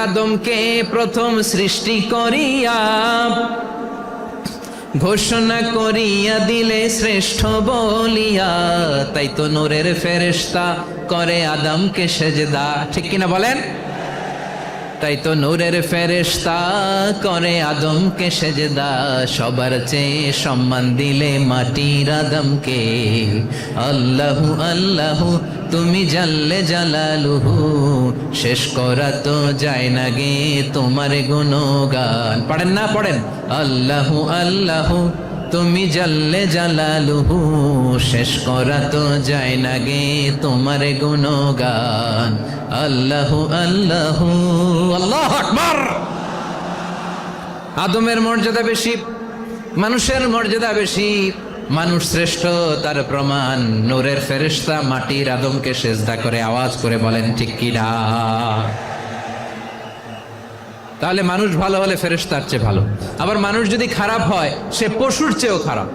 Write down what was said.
আদমকে প্রথম সৃষ্টি করিয়া ঘোষণা করিয়া দিলে শ্রেষ্ঠ বলিয়া, তাই তো নূরের ফেরেশতা করে আদমকে সেজদা। ঠিক কিনা বলেন? তাই তো নূরের ফেরেশতা করে আদমকে সেজদা। সবার চেয়ে সম্মান দিলে মাটির আদমকে। আল্লাহু আল্লাহু তুমি জাল্লে জালালুহু, শেষ করা তো যায় না গে তোমার গুণগান। পড়েন না? পড়েন। আল্লাহু আল্লাহু তুমি জাল্লে জালালুহু, শেষ করা তো যায় না গে তোমার গুণগান। আল্লাহু আল্লাহু আল্লাহু আকবার। আদমের মর্যাদা বেশি, মানুষের মর্যাদা বেশি। মানুষ শ্রেষ্ঠ তার প্রমাণ নূরের ফেরেশতা মাটির আদমকে সেজদা করে আওয়াজ করে বলেন ঠিক কিনা? তাহলে মানুষ ভালো হলে ফেরেশতার চেয়ে ভালো। আবার মানুষ যদি খারাপ হয় সে পশুর চেয়েও খারাপ।